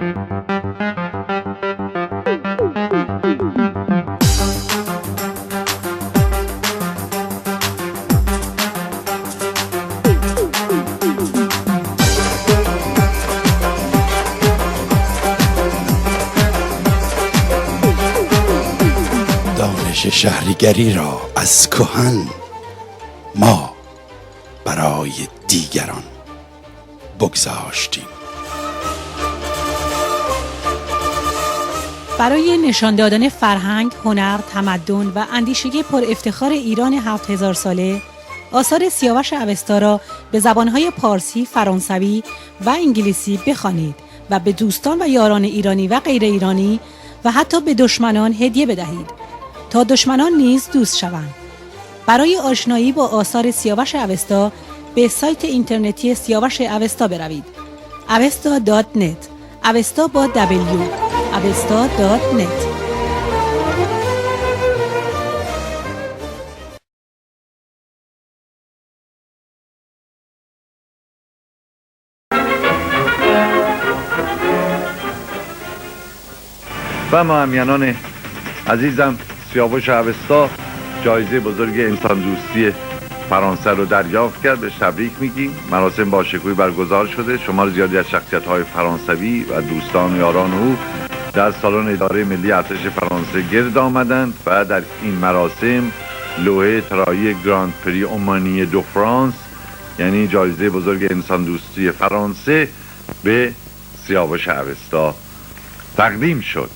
دانش شهریگری را از کهن ما برای دیگران بگذاشتیم. برای نشان دادن فرهنگ، هنر، تمدن و اندیشه پر افتخار ایران 7000 ساله، آثار سیاوش اوستا را به زبانهای پارسی، فرانسوی و انگلیسی بخوانید و به دوستان و یاران ایرانی و غیر ایرانی و حتی به دشمنان هدیه بدهید تا دشمنان نیز دوست شوند. برای آشنایی با آثار سیاوش اوستا به سایت اینترنتی سیاوش اوستا بروید. avesta.net اوستا با W avesta.net. و مهمیانان عزیزم، سیاوش اوستا جایزه بزرگ انسان دوستی فرانسه رو دریافت کرد. بهش تبریک میگیم. مراسم با شکوهی برگزار شده. شمار زیادی از شخصیت‌های فرانسوی و دوستان و یاران او در سالن اداره ملی ارتش فرانسه گرد آمدند و در این مراسم لوحه طلایی گراند پری اومانی دو فرانس، یعنی جایزه بزرگ انسان دوستی فرانسه، به سیاوش اوستا تقدیم شد.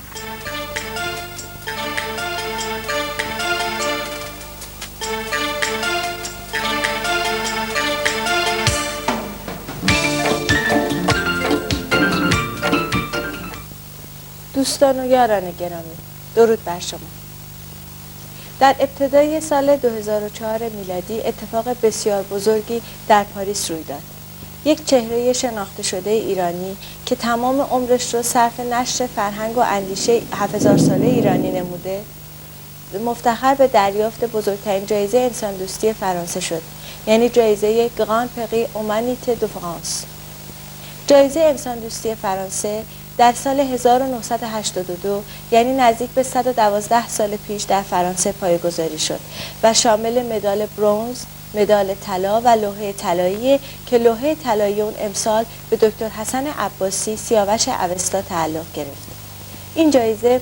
دوستان و یاران گرامی، درود بر شما. در ابتدای سال 2004 میلادی اتفاق بسیار بزرگی در پاریس روی داد. یک چهره شناخته شده ایرانی که تمام عمرش رو صرف نشر فرهنگ و اندیشه 7000 ساله ایرانی نموده، مفتخر به دریافت بزرگترین جایزه انسان دوستی فرانسه شد، یعنی جایزه گراند پری اومانیته دو فرانس. جایزه انسان دوستی فرانسه در سال 1982، یعنی نزدیک به 112 سال پیش، در فرانسه پایه‌گذاری شد و شامل مدال برنز، مدال طلا و لوحه طلایی که لوحه طلایی اون امسال به دکتر حسن عباسی سیاوش اوستا تعلق گرفت. این جایزه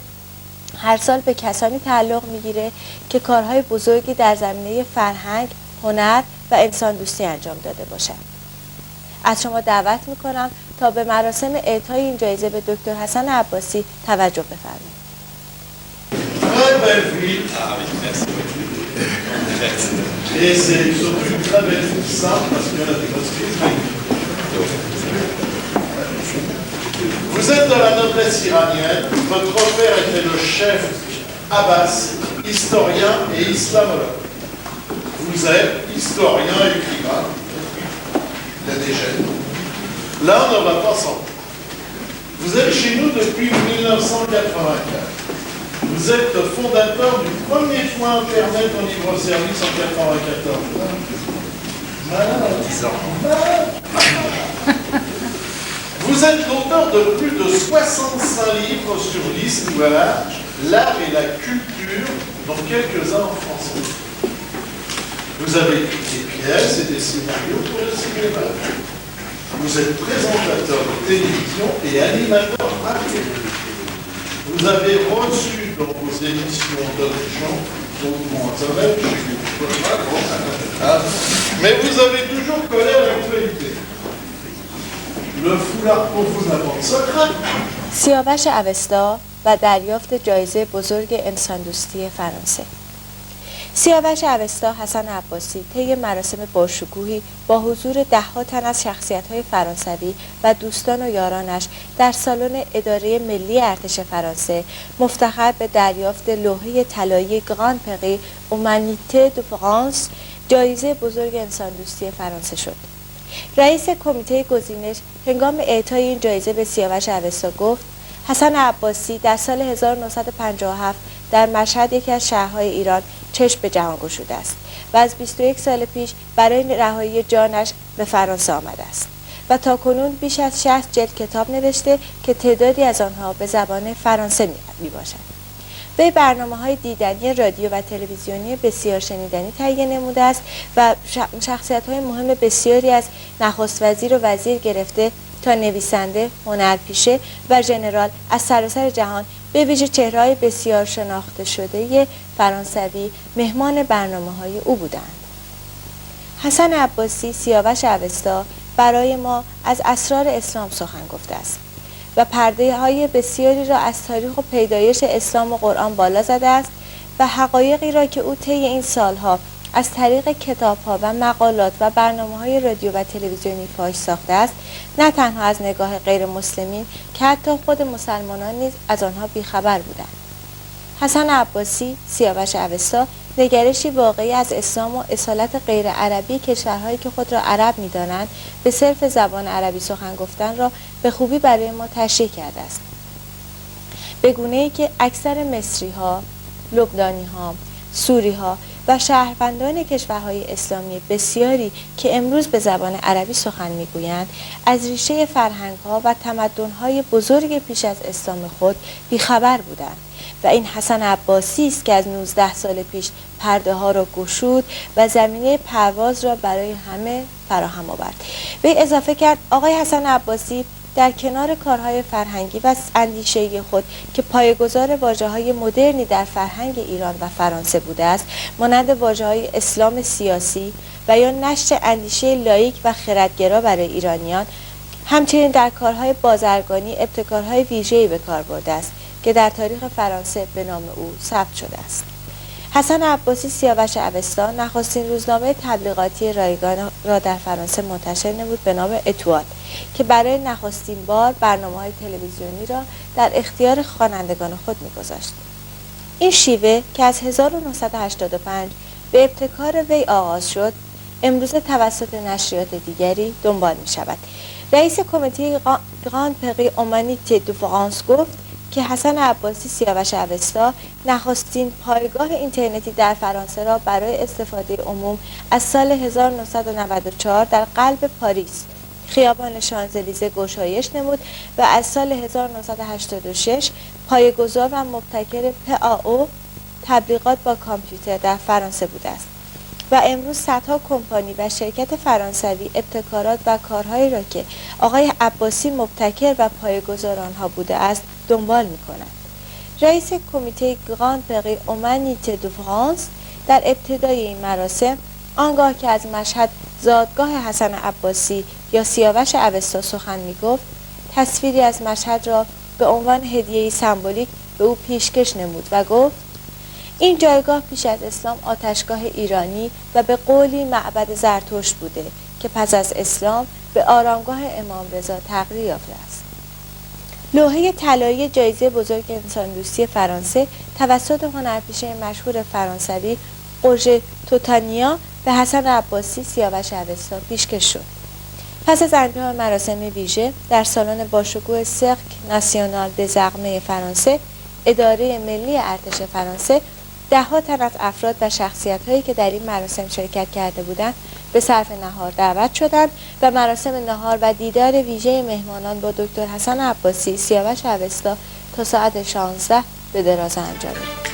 هر سال به کسانی تعلق میگیره که کارهای بزرگی در زمینه فرهنگ، هنر و انسان دوستی انجام داده باشند. از شما دعوت میکنم تا به مراسم اعطای این جایزه به دکتر حسن عباسی توجه بفرمایید. Vous êtes de la noblesse iranienne, votre père était le chef Abbas, historien et islamologue. Vous êtes historien et écrivain. Il y a des gènes. L'un ne va pas sans. Vous êtes chez nous depuis 1984. Vous êtes le fondateur du premier point internet en libre-service en 1994. Vous êtes l'auteur de plus de 65 livres sur l'histoire, l'art et la culture, dont quelques-uns en français. Vous avez écrit des pièces et des scénarios pour le cinéma. Vous êtes présentateur de télévision et animateur radio. Vous avez reçu dans vos émissions d'autres gens, mais vous avez toujours collé à l'actualité. Le foulard pour vous n'a pas de secret. سیاوش اوستا و دریافت جایزه بزرگ انسان دوستی فرانسه. سیاوش اوستا حسن عباسی طی مراسم باشکوهی با حضور ده‌ها تن از شخصیت‌های فرانسوی و دوستان و یارانش در سالن اداره ملی ارتش فرانسه مفتخر به دریافت لوحه طلایی گراند پری اومانیته دو فرانس، جایزه بزرگ انسان دوستی فرانسه شد. رئیس کمیته گزینش هنگام اعطای این جایزه به سیاوش اوستا گفت: حسن عباسی در سال 1957 در مشهد، یکی از شهرهای ایران، چشم به جهان گشوده است و از 21 سال پیش برای رهایی جانش به فرانسه آمده است و تاکنون بیش از 60 جلد کتاب نوشته که تعدادی از آنها به زبان فرانسه می باشد. وی برنامه‌های دیدنی رادیو و تلویزیونی بسیار شنیدنی تهیه نموده است و شخصیت‌های مهم بسیاری از نخست وزیر و وزیر گرفته تا نویسنده، هنرپیشه و ژنرال از سراسر جهان به ویژه چهره‌های بسیار شناخته شده فرانسوی مهمان برنامه‌های او بودند. حسن عباسی سیاوش اوستا برای ما از اسرار اسلام سخن گفته است و پرده‌های بسیاری را از تاریخ و پیدایش اسلام و قرآن بالا زده است و حقایقی را که او طی این سالها از طریق کتاب‌ها و مقالات و برنامه‌های رادیو و تلویزیونی فاش ساخته است، نه تنها از نگاه غیر مسلمین که حتی خود مسلمانان نیز از آنها بیخبر بودند. حسن عباسی سیاوش اوستا نگرشی واقعی از اسلام و اصالت غیر عربی کشورهایی که خود را عرب می‌دانند به صرف زبان عربی سخن گفتن را به خوبی برای ما تشریح کرده است. به گونه‌ای که اکثر مصری‌ها، لبنانی‌ها، سوری‌ها و شهروندان کشورهای اسلامی بسیاری که امروز به زبان عربی سخن می‌گویند از ریشه فرهنگ‌ها و تمدن‌های بزرگ پیش از اسلام خود بیخبر بودند و این حسن عباسی است که از 19 سال پیش پرده ها را گشود و زمینه پرواز را برای همه فراهم آورد. وی اضافه کرد آقای حسن عباسی در کنار کارهای فرهنگی و اندیشه‌ای خود که پایه‌گذار واژه‌های مدرنی در فرهنگ ایران و فرانسه بوده است، مانند واژه‌های اسلام سیاسی و یا نشر اندیشه لاییک و خردگرا برای ایرانیان، همچنین در کارهای بازرگانی ابتکارهای ویژه‌ای به کار برده است که در تاریخ فرانسه به نام او ثبت شده است. حسن عباسی سیاوش اوستا نخستین روزنامه تبلیغاتی رایگان را در فرانسه منتشر نمود به نام اتوال که برای نخستین بار برنامه‌های تلویزیونی را در اختیار خوانندگان خود می‌گذاشت. این شیوه که از 1985 به ابتکار وی آغاز شد، امروز توسط نشریات دیگری دنبال می‌شود. رئیس کمیته گراند پری اومانیته دو فرانس گفت که حسن عباسی سیاوش اوستا نخستین پایگاه اینترنتی در فرانسه را برای استفاده عموم از سال 1994 در قلب پاریس خیابان شانزلیزه گشایش نمود و از سال 1986 پایه‌گذار و مبتکر PAO تبلیغات با کامپیوتر در فرانسه بوده است و امروز صدها کمپانی و شرکت فرانسوی ابتکارات و کارهایی را که آقای عباسی مبتکر و پایه‌گذار آنها بوده است دنبال می‌کنند. رئیس کمیته گراند پری اومانیته دو فرانس در ابتدای این مراسم آنگاه که از مشهد زادگاه حسن عباسی یا سیاوش اوستا سخن می‌گفت، تصویری از مشهد را به عنوان هدیه‌ای سمبولیک به او پیشکش نمود و گفت این جایگاه پیش از اسلام آتشگاه ایرانی و به قولی معبد زرتشت بوده که پس از اسلام به آرامگاه امام رضا تغییر یافته است. لوحه طلایی جایزه بزرگ انسان دوستی فرانسه توسط هنرپیشه مشهور فرانسوی اورژه توتانیا به حسن عباسی سیاوش اوستا پیشکش شد. پس از انجام مراسم ویژه در سالن باشکوه سرک ناسیونال دز آرمه فرانسه، اداره ملی ارتش فرانسه ده‌ها تن از افراد و شخصیت‌هایی که در این مراسم شرکت کرده بودند به صرف نهار دعوت شدند و مراسم نهار و دیدار ویژه مهمانان با دکتر حسن عباسی سیاوش اوستا تا ساعت 16 به دراز انجامید.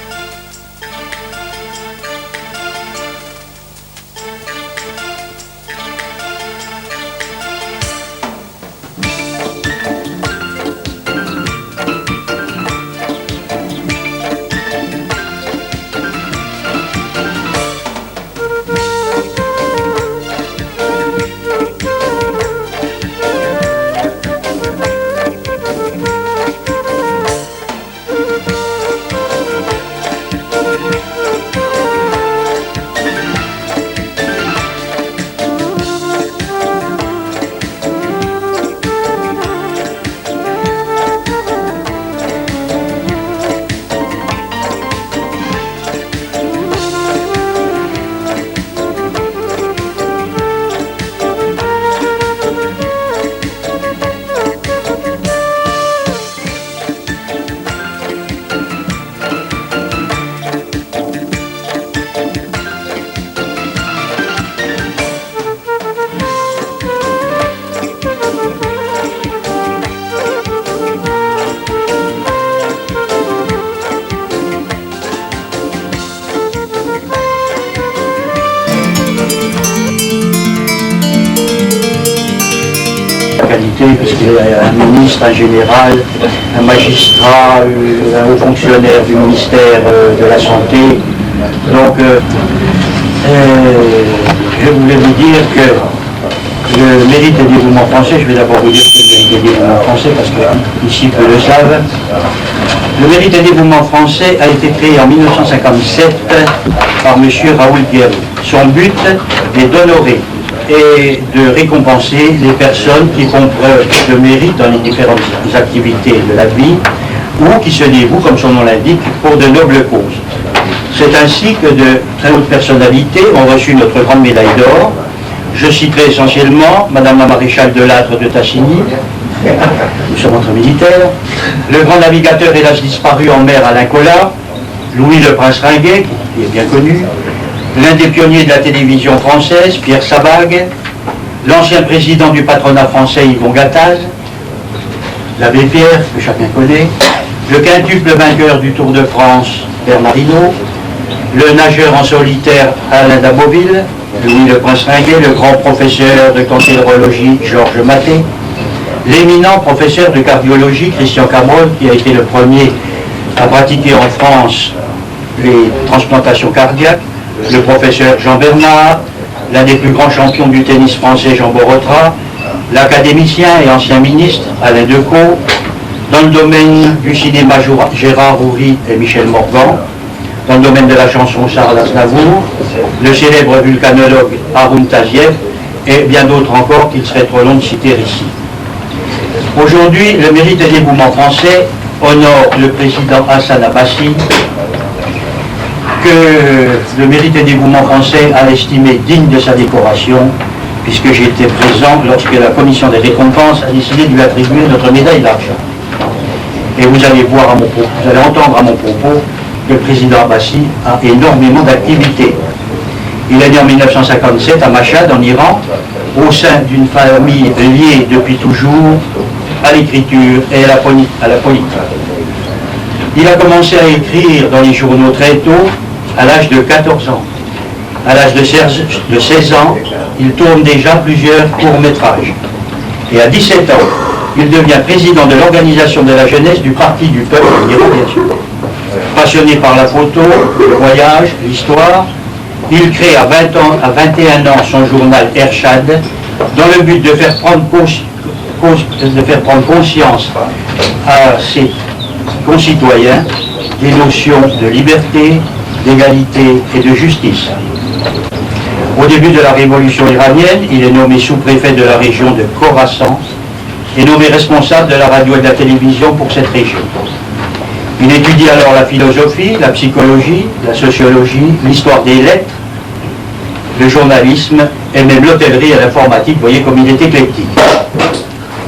qu'il est un ministre, un général, un magistrat, un haut fonctionnaire du ministère de la Santé. Donc, je voulais vous dire que le mérite et dévouement français, je vais d'abord vous dire que le mérite et dévouement français, parce que ici peu le savent. Le mérite et dévouement français a été créé en 1957 par M. Raoul Guerreau. Son but est d'honorer et de récompenser les personnes qui font preuve de mérite dans les différentes activités de la vie ou qui se dévouent, comme son nom l'indique, pour de nobles causes. C'est ainsi que de très hautes personnalités ont reçu notre grande médaille d'or. Je citerai essentiellement Madame la maréchale de Lattre de Tassigny, nous sommes entre militaires, le grand navigateur hélas disparu en mer Alain Collat, Louis le Prince Ringuet, qui est bien connu, l'un des pionniers de la télévision française, Pierre Sabag, l'ancien président du patronat français, Yvon Gattaz, l'abbé Pierre, que chacun connaît, le quintuple vainqueur du Tour de France, Bernard Hinault, le nageur en solitaire, Alain Daboville, Louis le Prince Ringuet, le grand professeur de cancérologie, Georges Maté, l'éminent professeur de cardiologie, Christian Cabrol, qui a été le premier à pratiquer en France les transplantations cardiaques, le professeur Jean Bernard, l'un des plus grands champions du tennis français, Jean Borotra, l'académicien et ancien ministre, Alain Decaux, dans le domaine du cinéma, Gérard Houry et Michel Morgan, dans le domaine de la chanson, Charles Aznavour, le célèbre vulcanologue Haroun Taziev, et bien d'autres encore qu'il serait trop long de citer ici. Aujourd'hui, le mérite et dévouement français honore le président Hassan Abbassi, que le mérite et dévouement français a estimé digne de sa décoration, puisque j'étais présent lorsque la commission des récompenses a décidé de lui attribuer notre médaille d'argent. Et vous allez voir à mon propos, vous allez entendre à mon propos que le président Abbassi a énormément d'activités. Il est né en 1957 à Mashhad, en Iran, au sein d'une famille liée depuis toujours à l'écriture et à la politique. Il a commencé à écrire dans les journaux très tôt, à l'âge de 14 ans. À l'âge de 16 ans, il tourne déjà plusieurs courts-métrages. Et à 17 ans, il devient président de l'organisation de la jeunesse du Parti du Peuple en Iran, bien sûr. Passionné par la photo, le voyage, l'histoire, il crée à 21 ans son journal Ershad, dans le but de faire prendre conscience à ses concitoyens des notions de liberté, d'égalité et de justice. Au début de la révolution iranienne, il est nommé sous-préfet de la région de Khorasan et nommé responsable de la radio et de la télévision pour cette région. Il étudie alors la philosophie, la psychologie, la sociologie, l'histoire des lettres, le journalisme et même l'hôtellerie et l'informatique. Vous voyez comme il est éclectique.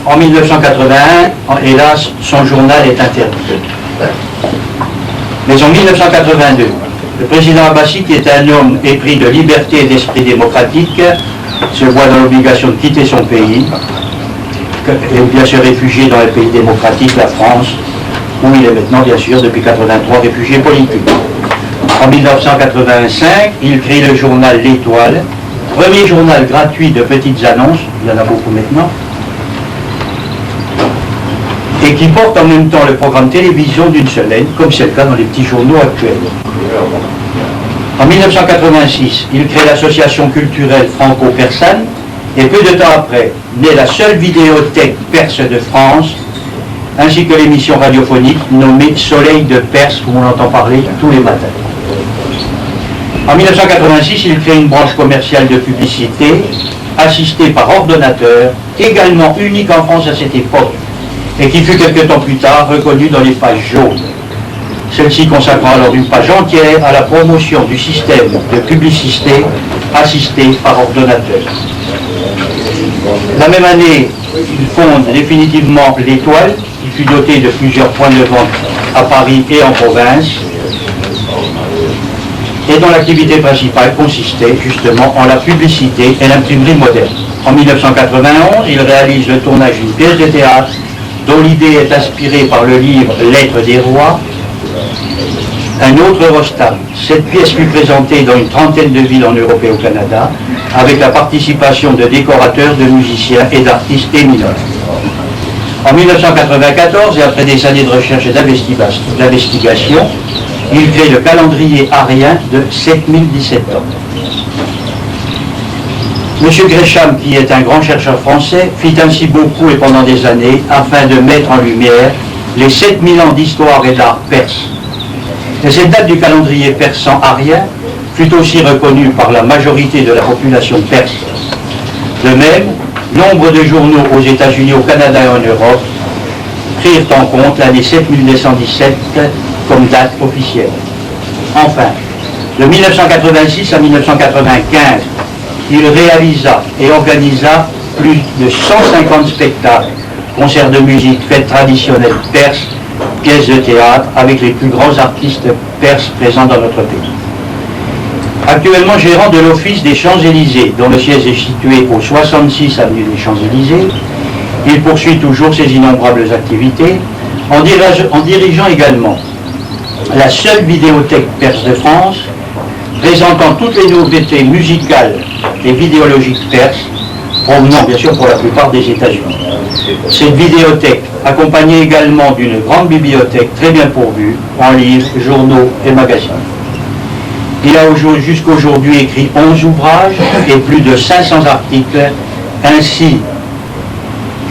En 1981, hélas, son journal est interdit. Mais en 1982, le président Abbassi, qui est un homme épris de liberté et d'esprit démocratique, se voit dans l'obligation de quitter son pays et bien se réfugier dans le pays démocratique, la France, où il est maintenant, bien sûr, depuis 1983, réfugié politique. En 1985, il crée le journal L'Étoile, premier journal gratuit de petites annonces, il y en a beaucoup maintenant, et qui porte en même temps le programme télévision d'une semaine, comme c'est le cas dans les petits journaux actuels. En 1986, il crée l'association culturelle franco-persane, et peu de temps après, naît la seule vidéothèque perse de France, ainsi que l'émission radiophonique nommée Soleil de Perse, où on entend parler tous les matins. En 1986, il crée une branche commerciale de publicité, assistée par ordonnateur, également unique en France à cette époque, et qui fut quelque temps plus tard reconnue dans les pages jaunes. Celle-ci consacrant alors une page entière à la promotion du système de publicité assisté par ordonnateur. La même année, il fonde définitivement l'Étoile, qui fut dotée de plusieurs points de vente à Paris et en province, et dont l'activité principale consistait justement en la publicité et l'imprimerie moderne. En 1991, il réalise le tournage d'une pièce de théâtre dont l'idée est inspirée par le livre Lettres des rois, un autre Rostam. Cette pièce fut présentée dans une trentaine de villes en Europe et au Canada, avec la participation de décorateurs, de musiciens et d'artistes éminents. En 1994, et après des années de recherche et d'investigation, il crée le calendrier arien de 7017 ans. M. Gresham, qui est un grand chercheur français, fit ainsi beaucoup et pendant des années afin de mettre en lumière les 7000 ans d'histoire et d'art perse. Et cette date du calendrier persan arien fut aussi reconnue par la majorité de la population perse. De même, nombre de journaux aux États-Unis, au Canada et en Europe prirent en compte l'année 7217 comme date officielle. Enfin, de 1986 à 1995, il réalisa et organisa plus de 150 spectacles, concerts de musique, fêtes traditionnelles perses, pièces de théâtre avec les plus grands artistes perses présents dans notre pays. Actuellement gérant de l'Office des Champs-Élysées, dont le siège est situé au 66 avenue des Champs-Élysées, il poursuit toujours ses innombrables activités en dirigeant également la seule vidéothèque perse de France, présentant toutes les nouveautés musicales et vidéologiques perses, provenant bien sûr pour la plupart des États-Unis. Cette vidéothèque, accompagnée également d'une grande bibliothèque très bien pourvue en livres, journaux et magazines. Il a jusqu'aujourd'hui écrit 11 ouvrages et plus de 500 articles, ainsi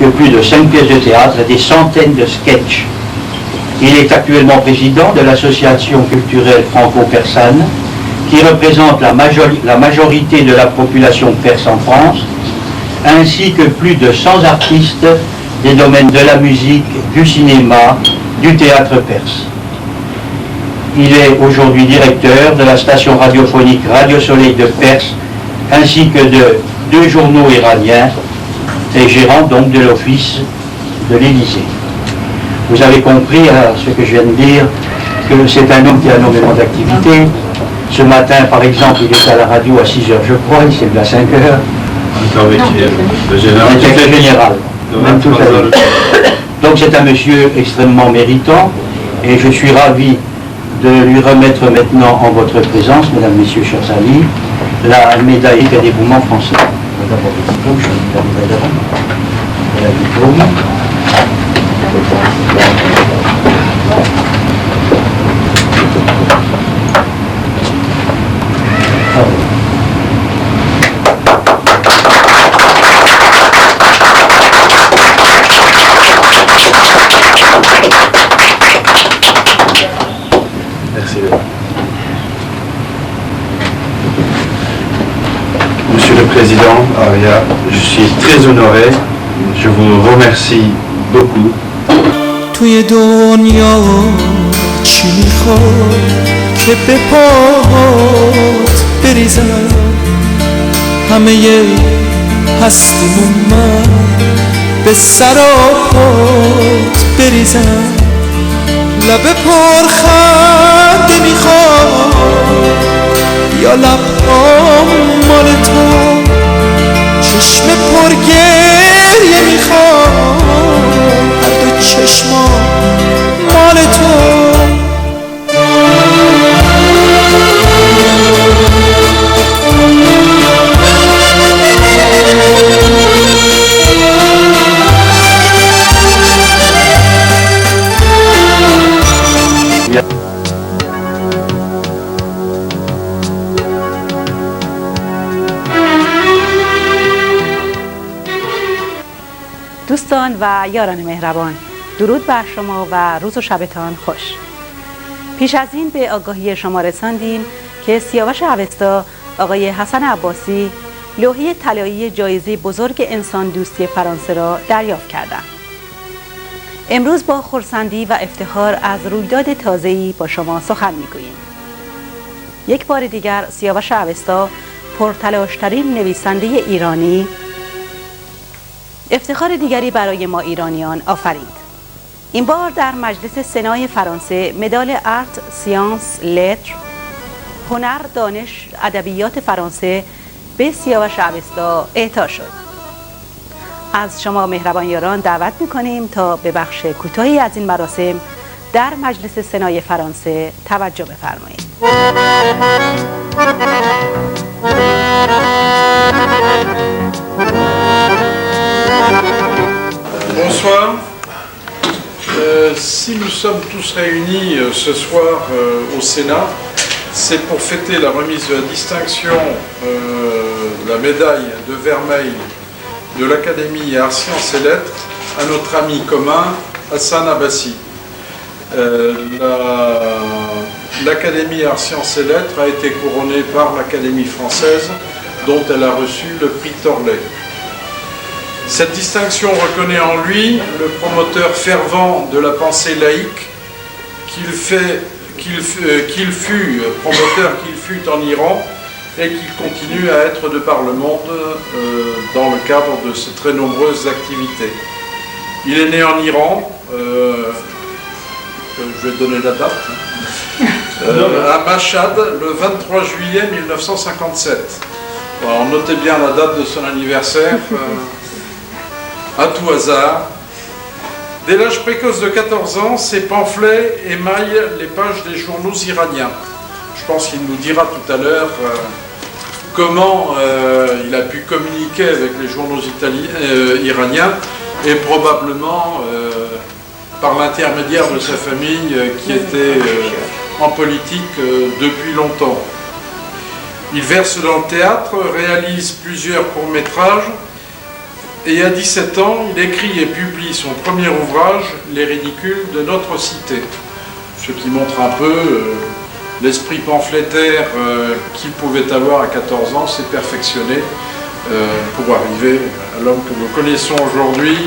que plus de 5 pièces de théâtre et des centaines de sketchs. Il est actuellement président de l'association culturelle franco-persane, qui représente la majorité de la population perse en France, ainsi que plus de 100 artistes des domaines de la musique, du cinéma, du théâtre perse. Il est aujourd'hui directeur de la station radiophonique Radio Soleil de Perse, ainsi que de 2 journaux iraniens, et gérant donc de l'Office de l'Élysée. Vous avez compris à ce que je viens de dire que c'est un homme qui a énormément d'activités. Ce matin, par exemple, il était à la radio à 6 h, je crois, il s'est levé à 5 h. Avec le général. Même tout à l'heure. Donc c'est un monsieur extrêmement méritant, et je suis ravi de lui remettre maintenant en votre présence, mesdames, messieurs, chers amis, la médaille des dévouements français. D'abord le diplôme, je vais vous la médaille d'avant. Voilà le diplôme. Merci. Monsieur le Président Aria, je suis très honoré. Je vous remercie beaucoup. توی دنیا چی میخواد که به پات بریزم همه هستیمون من به سر پات بریزم لب پر خنده میخواد یا لبام مال تو چشم پر گریه میخواد هر دو چشما مال تو دوستان و یاران مهربان، درود بر شما و روز و شبتان خوش. پیش از این به آگاهی شما رساندیم که سیاوش اوستا آقای حسن عباسی لوحه طلایی جایزه بزرگ انسان دوستی فرانسه را دریافت کردند. امروز با خرسندی و افتخار از رویداد تازه‌ای با شما سخن می‌گوییم. یک بار دیگر سیاوش اوستا، پرتلاش‌ترین نویسنده ایرانی، افتخار دیگری برای ما ایرانیان آفرید. این بار در مجلس سنای فرانسه مدال آرت، سیانس، لتر، هنر، دانش، ادبیات فرانسه به سیاوش اوستا اعطا شد. از شما مهربان یاران دعوت می‌کنیم تا به بخش کوتاهی از این مراسم در مجلس سنای فرانسه توجه بفرمایید. Bonsoir. Si nous sommes tous réunis ce soir au Sénat, c'est pour fêter la remise de la distinction de la médaille de vermeil de l'Académie Arts, Sciences et Lettres à notre ami commun Hassan Abbasi. L'Académie Arts, Sciences et Lettres a été couronnée par l'Académie française, dont elle a reçu le prix Torlet. Cette distinction reconnaît en lui le promoteur fervent de la pensée laïque qu'il fut en Iran et qu'il continue à être de par le monde dans le cadre de ses très nombreuses activités. Il est né en Iran, je vais donner la date, à Mashhad le 23 juillet 1957. Alors, notez bien la date de son anniversaire. À tout hasard. Dès l'âge précoce de 14 ans, ses pamphlets émaillent les pages des journaux iraniens. Je pense qu'il nous dira tout à l'heure comment il a pu communiquer avec les journaux iraniens et probablement par l'intermédiaire de sa famille qui était en politique depuis longtemps. Il verse dans le théâtre, réalise plusieurs courts-métrages. Et à 17 ans, il écrit et publie son premier ouvrage, Les ridicules de notre cité. Ce qui montre un peu l'esprit pamphlétaire qu'il pouvait avoir à 14 ans, s'est perfectionné pour arriver à l'homme que nous connaissons aujourd'hui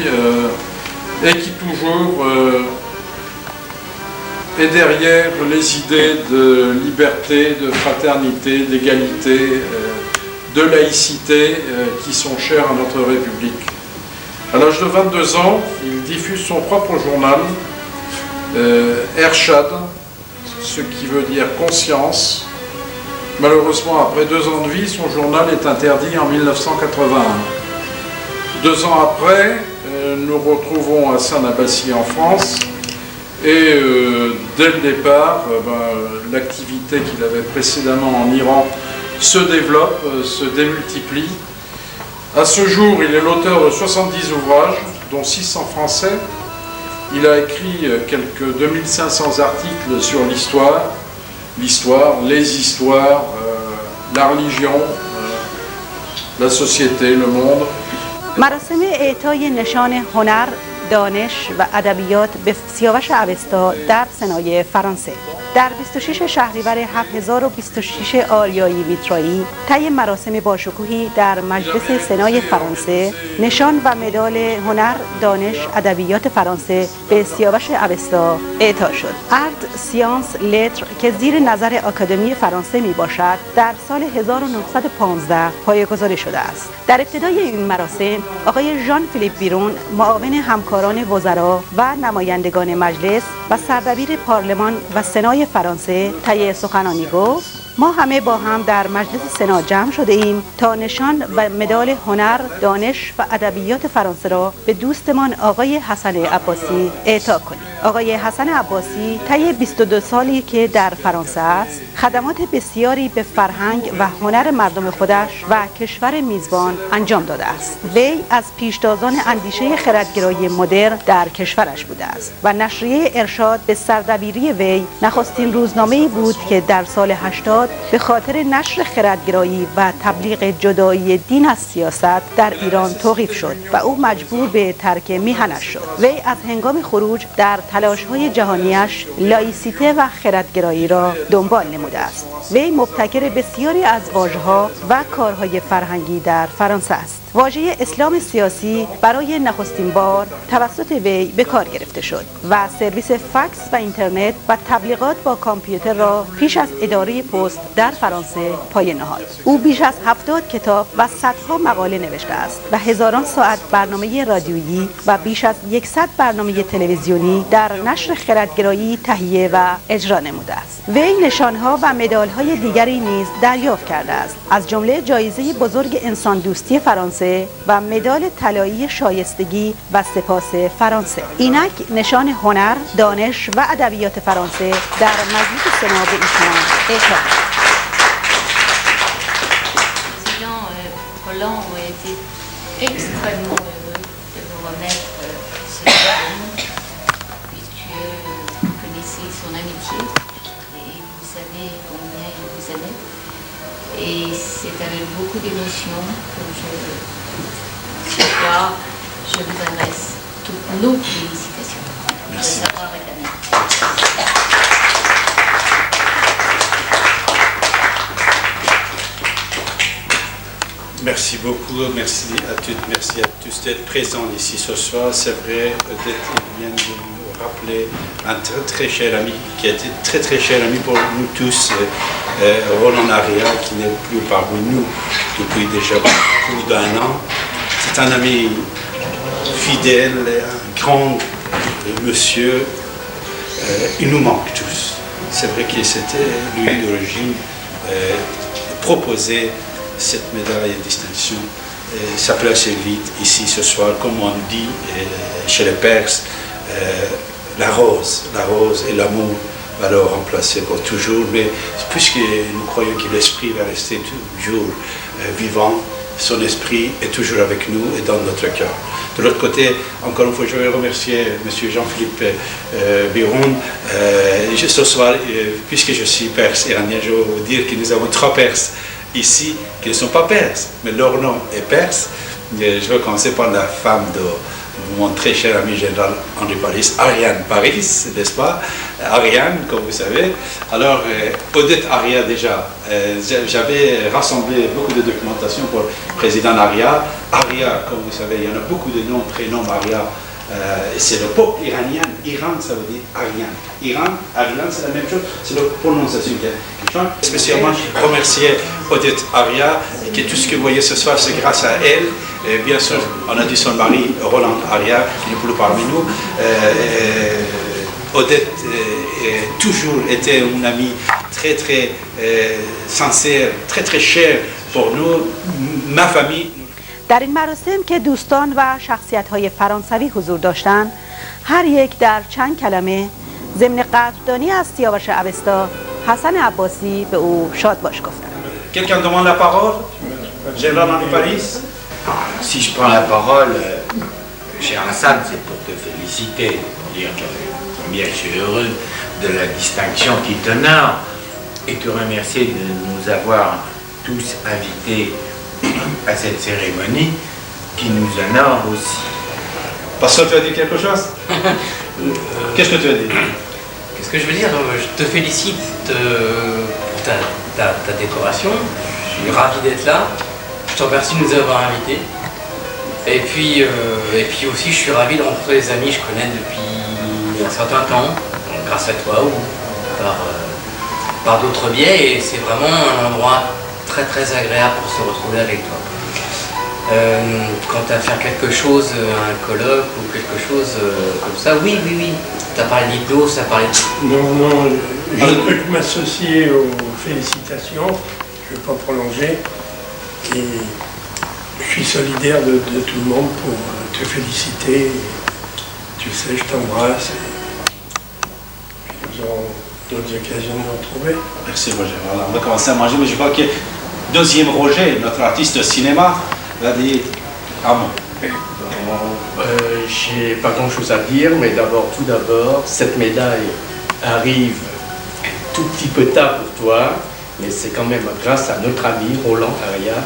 et qui toujours est derrière les idées de liberté, de fraternité, d'égalité, de laïcité qui sont chères à notre République. À l'âge de 22 ans, il diffuse son propre journal, Ershad, ce qui veut dire conscience. Malheureusement, après 2 ans de vie, son journal est interdit en 1981. 2 ans après, nous retrouvons Hassan Abbasi en France et dès le départ, l'activité qu'il avait précédemment en Iran se développe, se démultiplie. À ce jour, il est l'auteur de 70 ouvrages, dont 6 en français. Il a écrit quelques 2500 articles sur l'histoire, les histoires, la religion, la société, le monde. مراسم اعطای نشان هنر، دانش و ادبیات به سیاوش اوستا در سنای فرانسه در 26 شهریور 7026 آریایی میترایی طی مراسم باشکوهی در مجلس سنای فرانسه نشان و مدال هنر، دانش، ادبیات فرانسه به سیاوش اوستا اعطا شد. ارت سیانس لتر که زیر نظر آکادمی فرانسه می باشد در سال 1915 پایه‌گذاری شده است. در ابتدای این مراسم آقای ژان فیلیپ بیرون معاون همکاران وزرا و نمایندگان مجلس و سردبیر پارلمان و سنای فرانسه طی سخنانی گفت: ما همه با هم در مجلس سنا جمع شده ایم تا نشان و مدال هنر، دانش و ادبیات فرانسه را به دوستمان آقای حسن عباسی اعطا کنیم. آقای حسن عباسی طی 22 سالی که در فرانسه است، خدمات بسیاری به فرهنگ و هنر مردم خودش و کشور میزبان انجام داده است. وی از پیشتازان اندیشه خردگرایی مدرن در کشورش بوده است و نشریه ارشاد به سردبیری وی نخستین روزنامه‌ای بود که در سال 80 به خاطر نشر خردگرایی و تبلیغ جدایی دین از سیاست در ایران توقیف شد و او مجبور به ترک میهنش شد. وی از هنگام خروج در تلاش‌های جهانیش لایسیته و خردگرایی را دنبال نموده است. وی مبتکر بسیاری از واژه‌ها و کارهای فرهنگی در فرانسه است. واژه اسلام سیاسی برای نخستین بار توسط وی به کار گرفته شد و سرویس فکس و اینترنت و تبلیغات با کامپیوتر را پیش از اداره پست در فرانسه پایه نهاد. او بیش از 70 کتاب و صدها مقاله نوشته است و هزاران ساعت برنامه رادیویی و بیش از 100 برنامه تلویزیونی در نشر خردگرایی تهیه و اجرا نموده است. وی نشانها و مدال‌های دیگری نیز دریافت کرده است، از جمله جایزه بزرگ انسان دوستی فرانسه و مدال طلایی شایستگی و سپاس فرانسه. اینک نشان هنر، دانش و ادبیات فرانسه در مجلس سنا به ایشان اعطا شد. Hollande ont été extrêmement heureux de vous remettre ce diplôme, c'est son amitié. Et vous savez combien il vous aimait. Et c'est avec beaucoup d'émotion que ce soir, je vous adresse toutes nos félicitations. Merci. De savoir réclamer. Merci beaucoup, merci à toutes, merci à tous d'être présents ici ce soir. C'est vrai, il vient de nous rappeler un très cher ami, qui a été très cher ami pour nous tous, Roland Aria, qui n'est plus parmi nous depuis déjà plus d'un an. C'est un ami fidèle, un grand monsieur. Il nous manque tous. C'est vrai que c'était lui d'origine proposé cette médaille de distinction. Ça peut assez vite ici ce soir, comme on dit chez les Perses, la rose et l'amour va le remplacer pour toujours, mais puisque nous croyons que l'esprit va rester toujours vivant, son esprit est toujours avec nous et dans notre cœur. De l'autre côté, encore une fois, je vais remercier M. Jean-Philippe Biron. Ce soir, puisque je suis perse iranien, je vais vous dire que nous avons 3 Perses ici qui ne sont pas perses, mais leur nom est perse. Je vais commencer par la femme de mon très cher ami général Henri Paris, Ariane Paris, n'est-ce pas? Ariane, comme vous savez. Alors, Odette Aria déjà, j'avais rassemblé beaucoup de documentation pour le président Aria. Aria, comme vous savez, il y en a beaucoup de noms, prénoms Aria. C'est le peuple iranien. Iran, ça veut dire Ariane. Iran, Ariane, c'est la même chose, c'est la prononciation qui change. Spécialement remercier Odette Aria, et que tout ce que vous voyez ce soir, c'est grâce à elle. Et bien sûr, on a dit son mari, Roland Aria, qui n'est plus parmi nous. Odette a toujours été une amie très sincère, très chère pour nous, ma famille. در این مراسم که دوستان و شخصیت‌های فرانسوی حضور داشتند، هر یک در چند کلمه ضمن قدردانی از سیاوش اوستا، حسن عباسی به او شادباش گفتند. Quelqu'un demande la parole? Général Henri Paris? Si je prends la parole, cher Hassan, c'est pour te féliciter, pour dire que combien je suis heureux de la distinction qui t'honore et te remercier de nous avoir tous invités à cette cérémonie qui nous honore aussi. Pascal, tu as dit quelque chose? Qu'est-ce que tu as dit? Qu'est-ce que je veux dire? Je te félicite pour ta décoration. Je suis ravi d'être là. Je te remercie de nous avoir invités. Et puis aussi, je suis ravi de rencontrer des amis que je connais depuis un certain temps, grâce à toi ou par d'autres biais. Et c'est vraiment un endroit très agréable pour se retrouver avec toi. Quant à faire quelque chose, un colloque ou quelque chose comme ça, oui. Tu as parlé d'hypnose, tu as parlé de... Non, je peux m'associer aux félicitations, je ne vais pas prolonger. Et je suis solidaire de tout le monde pour te féliciter. Tu sais, je t'embrasse. Nous aurons d'autres occasions de nous retrouver. Merci Roger. Voilà, on va commencer à manger, mais je crois que deuxième Roger, notre artiste de cinéma, va dire un mot. J'ai pas grand chose à dire, mais tout d'abord, cette médaille arrive tout petit peu tard pour toi, mais c'est quand même grâce à notre ami Roland Aria,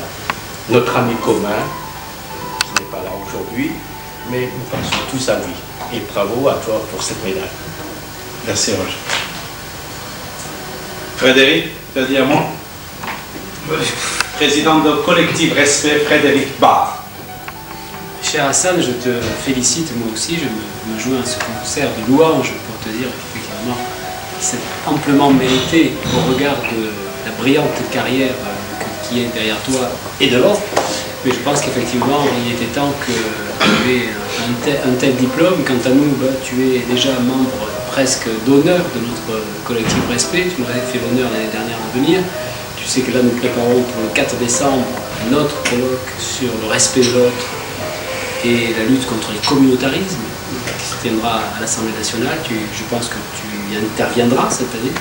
notre ami commun, qui n'est pas là aujourd'hui, mais nous pensons tous à lui. Et bravo à toi pour cette médaille. Merci Roger. Frédéric, tu as dit un mot? Président de collectif Respect, Frédéric Barr. Cher Hassan, je te félicite, moi aussi, je me joins à ce concert de louanges pour te dire qu'effectivement, c'est amplement mérité au regard de la brillante carrière qui est derrière toi et devant. Mais je pense qu'effectivement, il était temps que tu aies un tel diplôme. Quant à nous, tu es déjà membre presque d'honneur de notre collectif Respect. Tu nous avais fait l'honneur l'année dernière de venir. Tu sais que là, nous préparons pour le 4 décembre notre colloque sur le respect de l'autre et la lutte contre les communautarismes qui se tiendra à l'Assemblée nationale. Je pense que tu y interviendras cette année.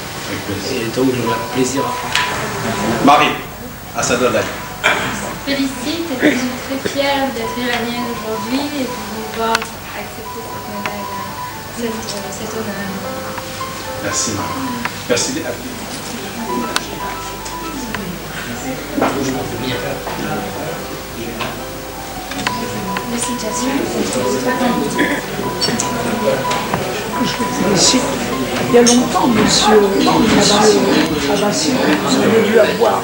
Et donc, j'aurai plaisir à faire. Marie, à sa donne. Félicite, et je suis très fière d'être iranienne aujourd'hui et de pouvoir accepter cette médaille, cet honneur. Merci, maman. Merci. Ici, il y a longtemps, monsieur Abbassi, vous avez dû avoir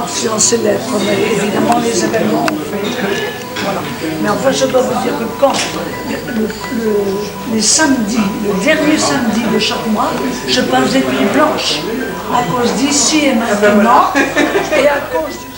sur ces lettres, mais évidemment les événements ont fait que. Voilà. Mais enfin, je dois vous dire que quand les samedis, le dernier samedi de chaque mois, je passe des nuits blanches à cause d'ici et maintenant, et à cause du